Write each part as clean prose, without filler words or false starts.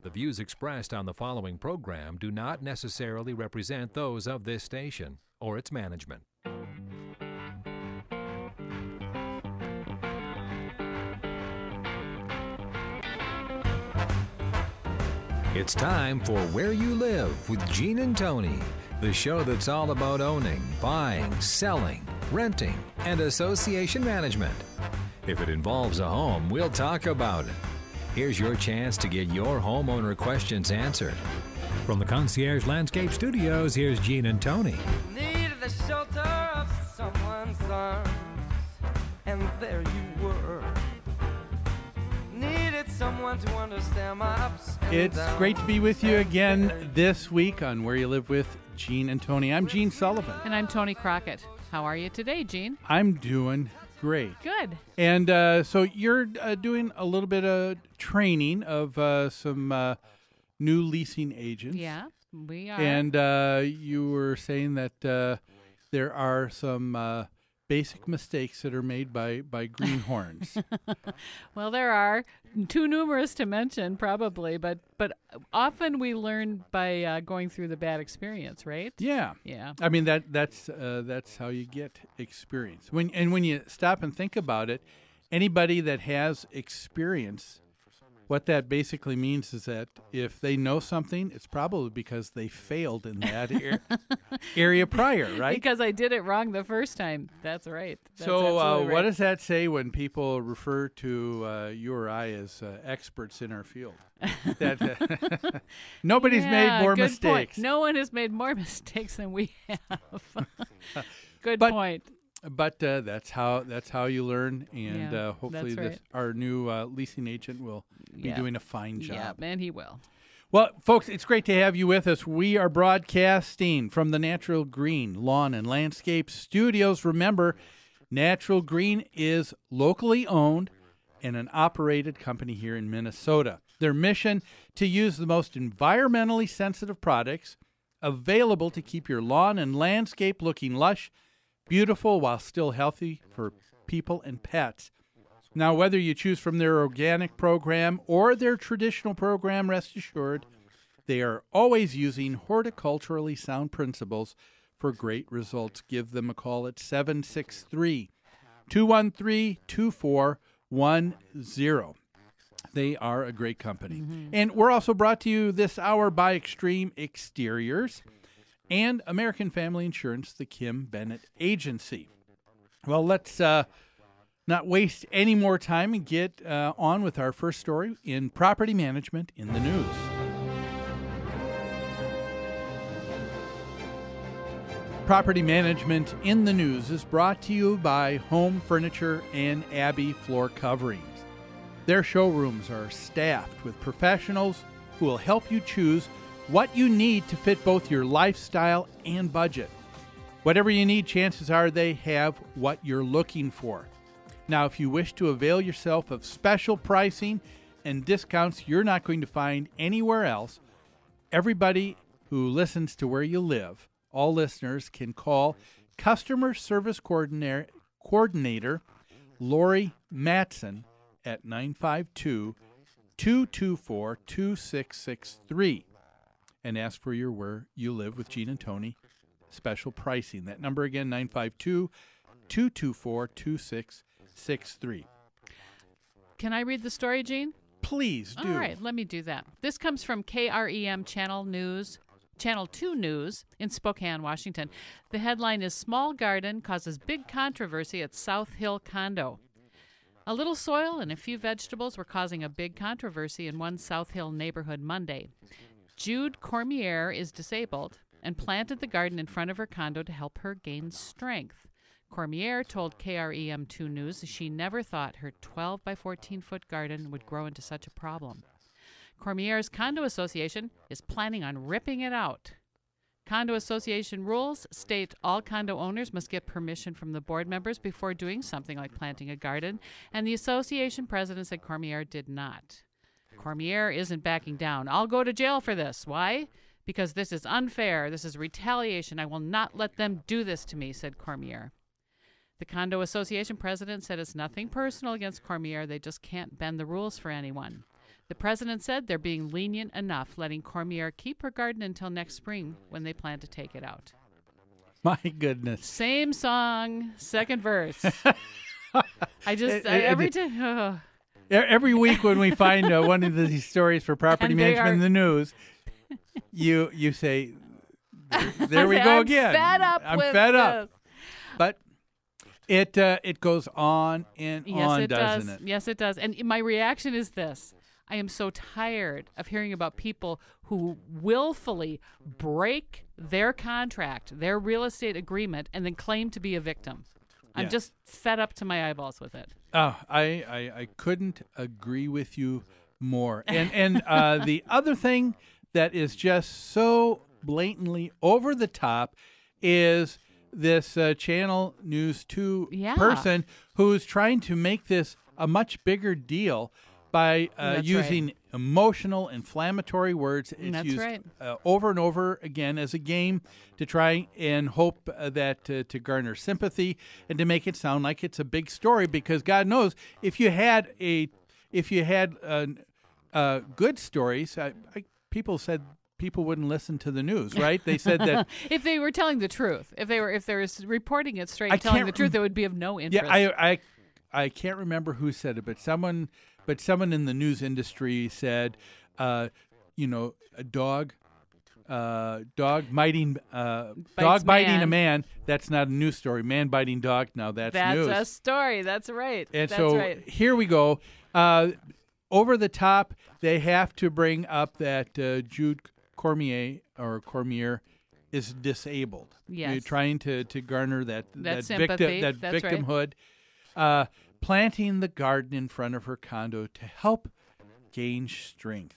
The views expressed on the following program do not necessarily represent those of this station or its management. It's time for Where You Live with Gene and Tony, the show that's all about owning, buying, selling, renting, and association management. If it involves a home, we'll talk about it. Here's your chance to get your homeowner questions answered. From the Concierge Landscape Studios, here's Gene and Tony. Needed the shelter of someone's arms, and there you were. Needed someone to understand my ups and It's downs. great to be with you again this week on Where You Live with Gene and Tony. I'm Gene Sullivan. And I'm Tony Crockett. How are you today, Gene? I'm doing great. Good. And so you're doing a little bit of training of some new leasing agents. Yeah, we are. And you were saying that there are some basic mistakes that are made by greenhorns. Well, there are too numerous to mention, probably, but often we learn by going through the bad experience, right? Yeah. Yeah. I mean that's how you get experience. When you stop and think about it, anybody that has experience, what that basically means is that if they know something, it's probably because they failed in that area prior, right? Because I did it wrong the first time. That's right. That's So absolutely what right. does that say when people refer to you or I as experts in our field? That nobody's made more good mistakes. Point. No one has made more mistakes than we have. Good But- point. But that's how you learn, and Yeah, hopefully that's right. our new leasing agent will be Yeah. doing a fine job. Yeah, and he will. Well, folks, it's great to have you with us. We are broadcasting from the Natural Green Lawn and Landscape Studios. Remember, Natural Green is locally owned and an operated company here in Minnesota. Their mission to use the most environmentally sensitive products available to keep your lawn and landscape looking lush, beautiful, while still healthy for people and pets. Now, whether you choose from their organic program or their traditional program, rest assured, they are always using horticulturally sound principles for great results. Give them a call at 763-213-2410. They are a great company. And we're also brought to you this hour by Extreme Exteriors and American Family Insurance, the Kim Bennett Agency. Well, let's not waste any more time and get on with our first story in property management in the news. Property management in the news is brought to you by Home Furniture and Abbey Floor Coverings. Their showrooms are staffed with professionals who will help you choose what you need to fit both your lifestyle and budget. Whatever you need, chances are they have what you're looking for. Now, if you wish to avail yourself of special pricing and discounts you're not going to find anywhere else, everybody who listens to Where You Live, all listeners can call Customer Service Coordinator Lori Matson at 952-224-2663 and ask for your Where You Live with Gene and Tony special pricing. That number again, 952-224-2663. Can I read the story, Gene? Please do. All right, let me do that. This comes from KREM Channel 2 News in Spokane, Washington. The headline is Small Garden Causes Big Controversy at South Hill Condo. A little soil and a few vegetables were causing a big controversy in one South Hill neighborhood Monday. Jude Cormier is disabled and planted the garden in front of her condo to help her gain strength. Cormier told KREM 2 News she never thought her 12 by 14-foot garden would grow into such a problem. Cormier's condo association is planning on ripping it out. Condo association rules state all condo owners must get permission from the board members before doing something like planting a garden, and the association president said Cormier did not. Cormier isn't backing down. I'll go to jail for this. Why? Because this is unfair. This is retaliation. I will not let them do this to me, said Cormier. The condo association president said it's nothing personal against Cormier. They just can't bend the rules for anyone. The president said they're being lenient enough, letting Cormier keep her garden until next spring when they plan to take it out. My goodness. Same song, second verse. Every week when we find one of these stories for property And they management in the news, you say, there we say, go I'm again. Fed up I'm with fed up. this. But it goes on and on, doesn't it? Yes, it does. And my reaction is this. I am so tired of hearing about people who willfully break their contract, their real estate agreement, and then claim to be a victim. I'm Yeah. just fed up to my eyeballs with it. Oh, I couldn't agree with you more. And the other thing that is just so blatantly over the top is this Channel News 2 Yeah. person who's trying to make this a much bigger deal by That's using emotional, inflammatory words. It's That's used right. over and over again as a game to try and hope that to garner sympathy and to make it sound like it's a big story. Because God knows, if you had good stories, people said people wouldn't listen to the news, right? They said that If they were telling the truth, if they were reporting it straight I and telling can't the truth, it would be of no interest. yeah, I can't remember who said it, but someone in the news industry said, a dog biting a man. That's not a news story. Man biting dog. Now that's news. a story. That's right. And That's so right. here we go. Over the top, they have to bring up that Jude Cormier is disabled. Yes. You're trying to garner that sympathy. that That's right. victimhood. Planting the garden in front of her condo to help gain strength.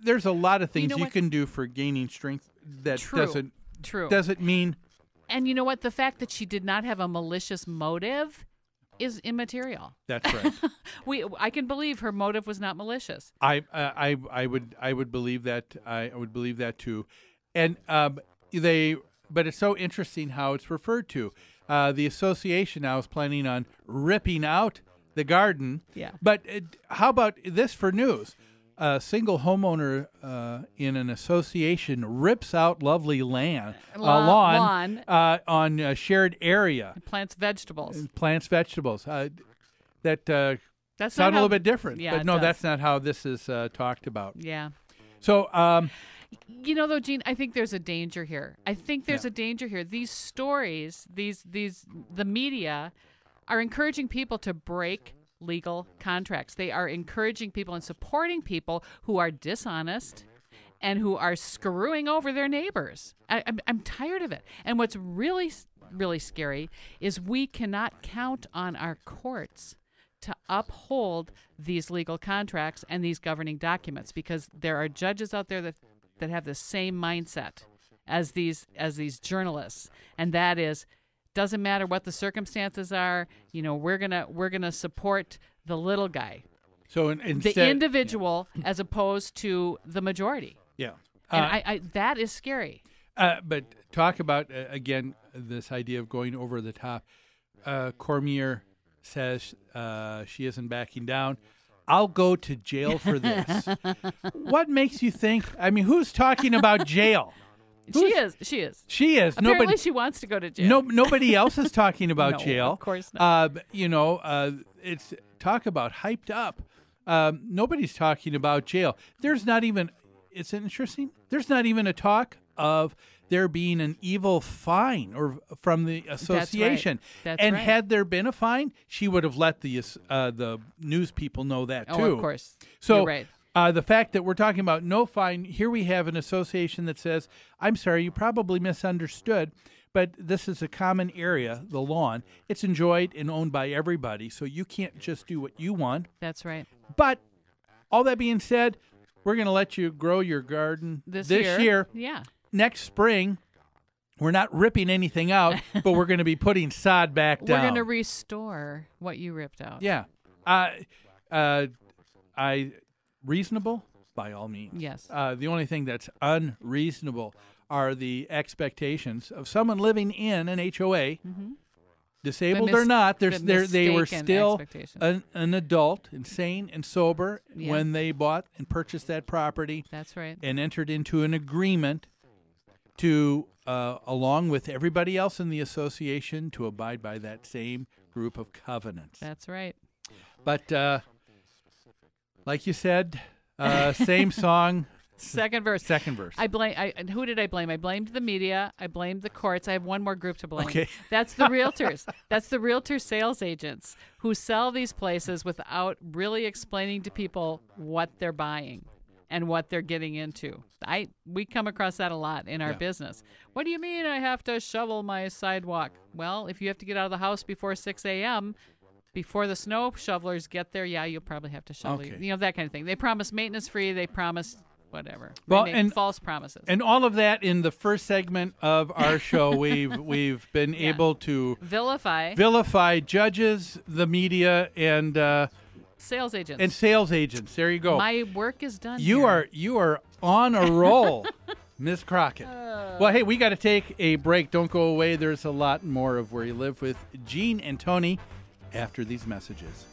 There's a lot of things know you what? can do for gaining strength that True. doesn't mean And you know what? The fact that she did not have a malicious motive is immaterial. that's right. I can believe her motive was not malicious. I would believe that. I would believe that too, and but it's so interesting how it's referred to. The association now is planning on ripping out the garden. Yeah. But how about this for news? A single homeowner in an association rips out lovely lawn on a shared area. Plants vegetables. Plants vegetables. That That's sound not a little how- bit different. Yeah, but it no, does. that's not how this is talked about. Yeah. So, Though, Gene, I think there's a danger here. Yeah. A danger here. These stories, the media are encouraging people to break legal contracts. They are encouraging people and supporting people who are dishonest and who are screwing over their neighbors. I'm tired of it. And what's really, really scary is we cannot count on our courts to uphold these legal contracts and these governing documents, because there are judges out there that have the same mindset as these journalists, and that is, doesn't matter what the circumstances are, we're gonna support the little guy, so the instead, individual, as opposed to the majority. yeah. And I that is scary. But talk about again this idea of going over the top. Cormier says she isn't backing down. I'll go to jail for this. What makes you think? I mean, who's talking about jail? She is. She is. Apparently, she wants to go to jail. Nobody else is talking about No, jail. of course not. It's talk about hyped up. Nobody's talking about jail. There's not even. It's interesting. There's not even a talk of there being an evil fine or from the association. That's and right. had there been a fine, she would have let the news people know that too. Oh, of course. So You're right. the fact that we're talking about no fine, here we have an association that says, I'm sorry, you probably misunderstood, but this is a common area, the lawn. It's enjoyed and owned by everybody, so you can't just do what you want. That's right. But all that being said, we're going to let you grow your garden This year. Yeah. Next spring, we're not ripping anything out, but we're going to be putting sod back down. We're going to restore what you ripped out. Yeah. Reasonable? By all means. Yes. The only thing that's unreasonable are the expectations of someone living in an HOA disabled or not, they were mistake still and expectation. an adult, insane and sober Yeah. when they bought and purchased that property That's right. and entered into an agreement to, along with everybody else in the association, to abide by that same group of covenants. That's right. But like you said, same song, Second verse. second verse. Who did I blame? I blamed the media. I blamed the courts. I have one more group to blame. Okay. That's the realtors. That's the realtor sales agents who sell these places without really explaining to people what they're buying and what they're getting into. We come across that a lot in our Yeah. business. What do you mean I have to shovel my sidewalk? Well, if you have to get out of the house before 6 a.m., before the snow shovelers get there, yeah, you'll probably have to shovel. Okay. You know, that kind of thing. They promise maintenance free. They promise whatever. Well, They make false promises. And all of that in the first segment of our show, we've been able to vilify judges, the media, and sales agents. sales agents. There you go. My work is done. You here. are on a roll, Miss Crockett. Well, hey, we got to take a break. Don't go away. There's a lot more of Where You Live with Gene and Tony after these messages.